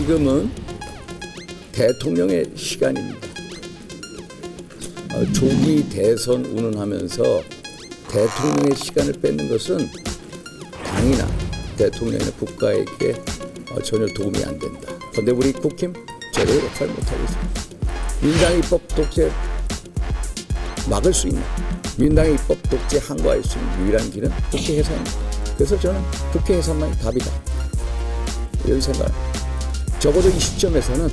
지금은 대통령의 시간입니다. 조기 대선 운운하면서 대통령의 시간을 뺏는 것은 당이나 대통령이나 국가에게 전혀 도움이 안 된다. 그런데 우리 국힘 제대로 역할을 못하고 있습니다. 민당의 입법 독재 막을 수 있는, 민당의 입법 독재 항거할 수 있는 유일한 길은 국회 해산입니다. 그래서 저는 국회 해산만이 답이다, 이런 생각을. 적어도 이 시점에서는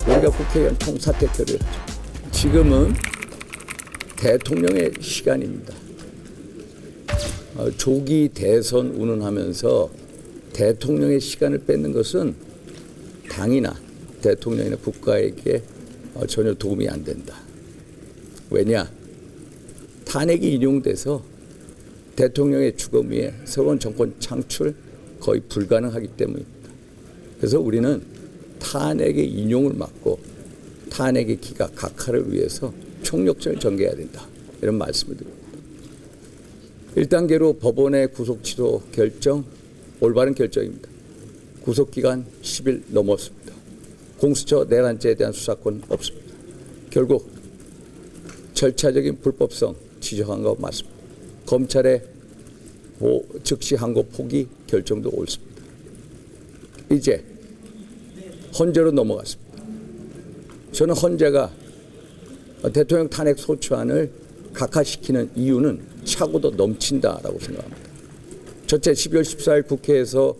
우리가 국회의원 총사퇴 처리를 하죠. 지금은 대통령의 시간입니다. 조기 대선 운운하면서 대통령의 시간을 뺏는 것은 당이나 대통령이나 국가에게 전혀 도움이 안 된다. 왜냐? 탄핵이 인용돼서 대통령의 주검 위에 새로운 정권 창출 거의 불가능하기 때문입니다. 그래서 우리는 탄핵의 인용을 막고 탄핵의 기각 각하를 위해서 총력전을 전개해야 된다, 이런 말씀을 드립니다. 1단계로 법원의 구속 취소 결정, 올바른 결정입니다. 구속기간 10일 넘었습니다. 공수처 내란죄에 대한 수사권 없습니다. 결국 절차적인 불법성 지적한 거 맞습니다. 검찰의 즉시 항고 포기 결정도 옳습니다. 이제 헌재로 넘어갔습니다. 저는 헌재가 대통령 탄핵 소추안을 각하시키는 이유는 차고도 넘친다라고 생각합니다. 첫째, 12월 14일 국회에서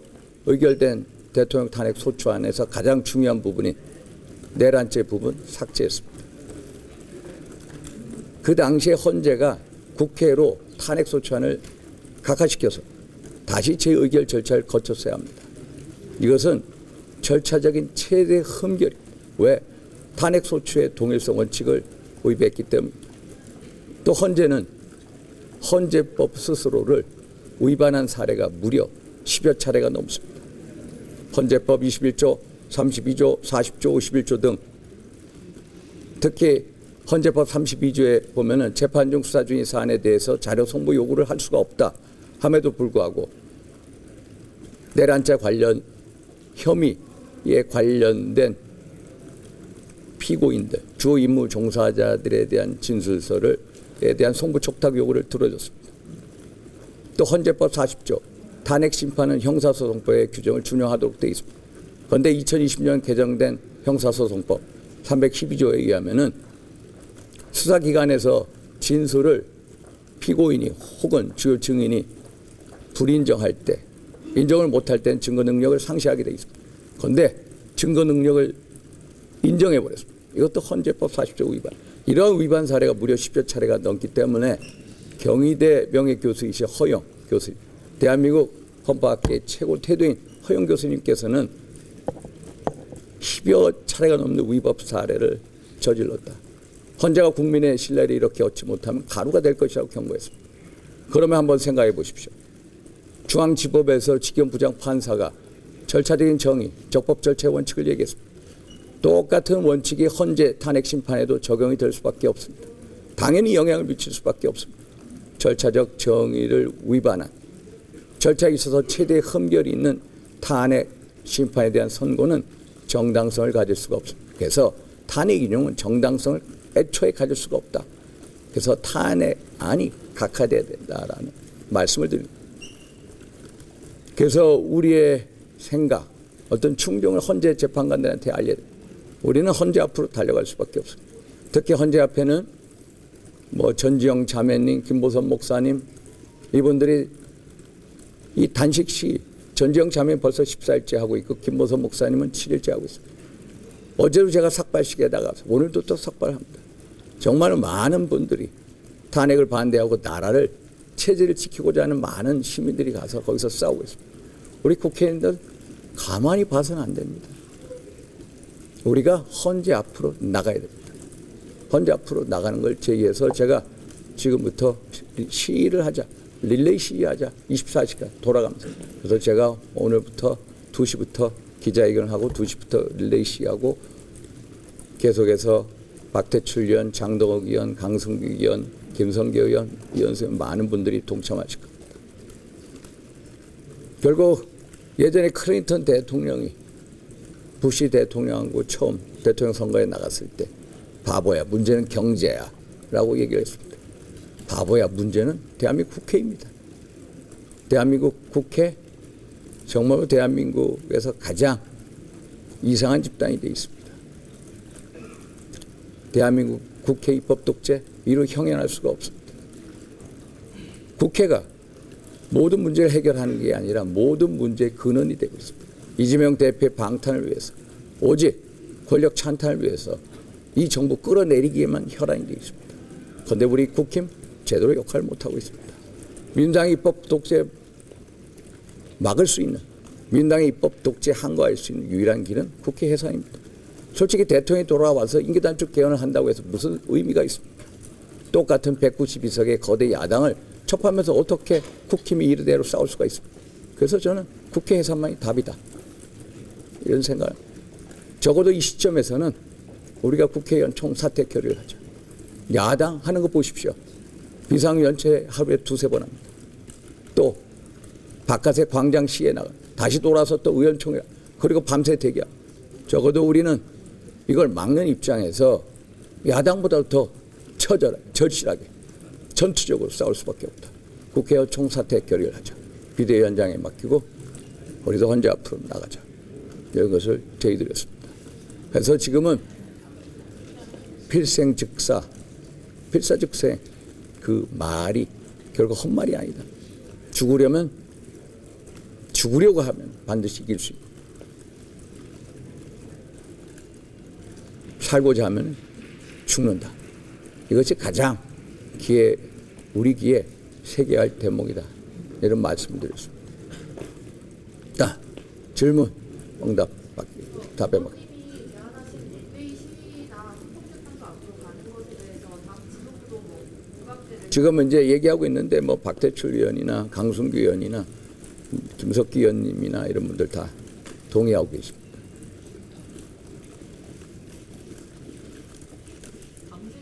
의결된 대통령 탄핵 소추안에서 가장 중요한 부분인 내란죄 부분 삭제했습니다. 그 당시에 헌재가 국회로 탄핵 소추안을 각하시켜서 다시 재의결 절차를 거쳤어야 합니다. 이것은 절차적인 최대 흠결입니다. 왜? 탄핵 소추의 동일성 원칙을 위배했기 때문입니다. 또 헌재는 헌재법 스스로를 위반한 사례가 무려 10여 차례가 넘습니다. 헌재법 21조, 32조, 40조, 51조 등, 특히 헌재법 32조에 보면은 재판 중 수사 중인 사안에 대해서 자료 송부 요구를 할 수가 없다 함에도 불구하고 내란죄 관련 혐의에 관련된 피고인들, 주요 임무 종사자들에 대한 진술서에 대한 송부 촉탁 요구를 들어줬습니다. 또 헌재법 40조, 탄핵 심판은 형사소송법의 규정을 준용하도록 되어 있습니다. 그런데 2020년 개정된 형사소송법 312조에 의하면은 수사기관에서 진술을 피고인이 혹은 주요 증인이 불인정할 때, 인정을 못할 때는 증거 능력을 상실하게 되어 있습니다. 그런데 증거 능력을 인정해버렸습니다. 이것도 헌재법 40조 위반. 이러한 위반 사례가 무려 10여 차례가 넘기 때문에 경희대 명예교수이신 허영 교수님, 대한민국 헌법학계의 최고 태도인 허영 교수님께서는 10여 차례가 넘는 위법 사례를 저질렀다. 헌재가 국민의 신뢰를 이렇게 얻지 못하면 가루가 될 것이라고 경고했습니다. 그러면 한번 생각해 보십시오. 중앙지법에서 직경 부장 판사가 절차적인 정의, 적법 절차의 원칙을 얘기했습니다. 똑같은 원칙이 헌재 탄핵 심판에도 적용이 될 수밖에 없습니다. 당연히 영향을 미칠 수밖에 없습니다. 절차적 정의를 위반한, 절차에 있어서 최대의 흠결이 있는 탄핵 심판에 대한 선고는 정당성을 가질 수가 없습니다. 그래서 탄핵 인용은 정당성을 애초에 가질 수가 없다. 그래서 탄핵안이 각하돼야 된다라는 말씀을 드립니다. 그래서 우리의 생각, 어떤 충정을 헌재 재판관들한테 알려야 됩니다. 우리는 헌재 앞으로 달려갈 수밖에 없습니다. 특히 헌재 앞에는 전지영 자매님, 김보선 목사님, 이분들이 이 단식 시위, 전지영 자매는 벌써 14일째 하고 있고 김보선 목사님은 7일째 하고 있습니다. 어제도 제가 삭발식에 나가서 오늘도 또 삭발합니다. 정말 많은 분들이 탄핵을 반대하고 나라를, 체제를 지키고자 하는 많은 시민들이 가서 거기서 싸우고 있습니다. 우리 국회의원들 가만히 봐서는 안 됩니다. 우리가 헌재 앞으로 나가야 됩니다. 헌재 앞으로 나가는 걸 제의해서 제가 지금부터 시위를 하자, 릴레이 시위하자, 24시간 돌아가면서. 그래서 제가 오늘부터 2시부터 기자회견을 하고 2시부터 릴레이 시위하고 계속해서 박태출 의원, 장동혁 의원, 강승규 의원, 김성계 의원, 이현수의 많은 분들이 동참하실 겁니다. 결국 예전에 클린턴 대통령이 부시 대통령하고 처음 대통령 선거에 나갔을 때 바보야, 문제는 경제야 라고 얘기를 했습니다. 바보야, 문제는 대한민국 국회입니다. 대한민국 국회 정말로 대한민국에서 가장 이상한 집단이 되어 있습니다. 대한민국 국회 입법 독재 이로 형연할 수가 없습니다. 국회가 모든 문제를 해결하는 게 아니라 모든 문제의 근원이 되고 있습니다. 이재명 대표의 방탄을 위해서, 오직 권력 찬탄을 위해서 이 정부 끌어내리기에만 혈안이 되어 있습니다. 그런데 우리 국힘 제대로 역할을 못하고 있습니다. 민주당의 입법 독재 막을 수 있는, 민주당의 입법 독재 항거할 수 있는 유일한 길은 국회 해산입니다. 솔직히 대통령이 돌아와서 임기단축 개헌을 한다고 해서 무슨 의미가 있습니까? 똑같은 192석의 거대 야당을 첩하면서 어떻게 국힘이 이르대로 싸울 수가 있습니까? 그래서 저는 국회 해산만이 답이다, 이런 생각을. 적어도 이 시점에서는 우리가 국회의원 총사퇴 결의를 하죠. 야당 하는 거 보십시오. 비상연체 하루에 2-3번 합니다. 또 바깥에 광장 시위에 나가 다시 돌아서 또 의원총회, 그리고 밤새 대기하고. 적어도 우리는 이걸 막는 입장에서 야당보다 더 절실하게 전투적으로 싸울 수밖에 없다. 국회의원 총사퇴 결의를 하자. 비대위원장에 맡기고 우리도 혼자 앞으로 나가자, 이런 것을 제의드렸습니다. 그래서 지금은 필사즉생 그 말이 결국 헛말이 아니다. 죽으려고 하면 반드시 이길 수 있고, 살고자 하면 죽는다. 이것이 가장 우리 기에 새겨야 할 대목이다, 이런 말씀을 드렸습니다. 자, 질문, 응답, 답해 봐. 지금 이제 얘기하고 있는데 뭐 박대출 의원이나 강승규 의원이나 김석기 의원님이나 이런 분들 다 동의하고 계십니다. 밤샘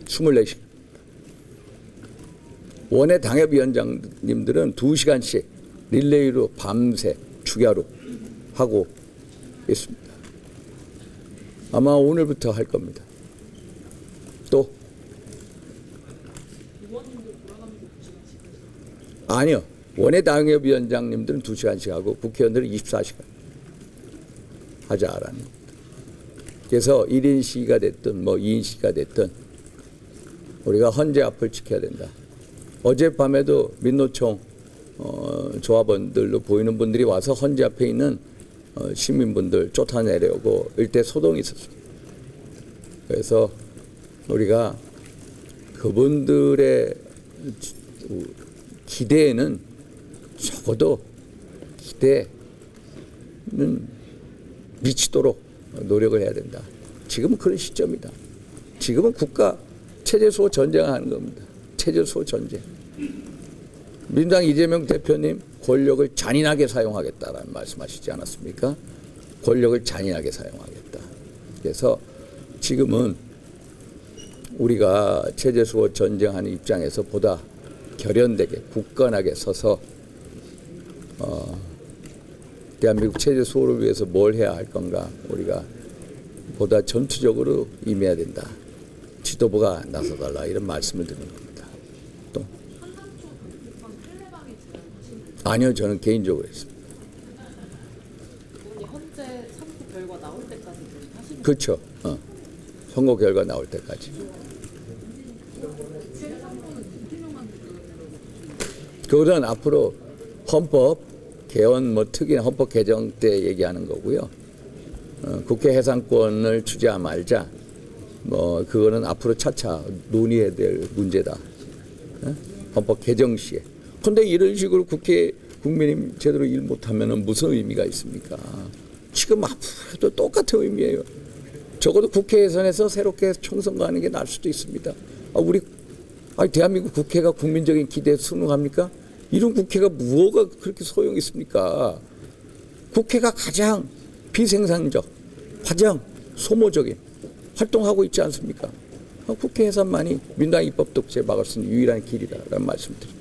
24시간. 원외 당협위원장님들은 2시간씩 릴레이로 밤새 축야로 하고 있습니다. 아마 오늘부터 할 겁니다. 또 아니요. 원외 당협위원장님들은 2시간씩 하고 국회의원들은 24시간 하자라는 겁니다. 그래서 1인 시위가 됐든 뭐 2인 시위가 됐든 우리가 헌재 앞을 지켜야 된다. 어젯밤에도 민노총 조합원들로 보이는 분들이 와서 헌재 앞에 있는 시민분들 쫓아내려고 일대 소동이 있었습니다. 그래서 우리가 그분들의 기대에는 적어도 기대는 미치도록 노력을 해야 된다. 지금은 그런 시점이다. 지금은 국가 체제수호 전쟁하는 겁니다. 체제수호 전쟁. 민주당 이재명 대표님 권력을 잔인하게 사용하겠다라는 말씀하시지 않았습니까? 권력을 잔인하게 사용하겠다. 그래서 지금은 우리가 체제수호 전쟁하는 입장에서 보다 결연되게 굳건하게 서서 대한민국 체제 수호를 위해서 뭘 해야 할 건가, 우리가 보다 전투적으로 임해야 된다. 지도부가 나서달라, 이런 말씀을 드리는 겁니다. 또 아니요, 저는 개인적으로 했습니다. 현재 선거 결과 나올 때까지 하시는 그렇죠. 선거 결과 나올 때까지. 그거는 앞으로 헌법 개헌 특이나 헌법 개정 때 얘기하는 거고요. 국회 해산권을 주자 말자, 그거는 앞으로 차차 논의해야 될 문제다. 헌법 개정 시에. 그런데 이런 식으로 국민이 제대로 일 못하면 무슨 의미가 있습니까? 지금 앞으로도 똑같은 의미예요. 적어도 국회 예산에서 새롭게 총선가하는 게 나을 수도 있습니다. 대한민국 국회가 국민적인 기대에 순응합니까? 이런 국회가 뭐가 그렇게 소용이 있습니까? 국회가 가장 비생산적, 가장 소모적인 활동하고 있지 않습니까? 국회 해산만이 민주당 입법 독재 막을 수 있는 유일한 길이다라는 말씀을 드립니다.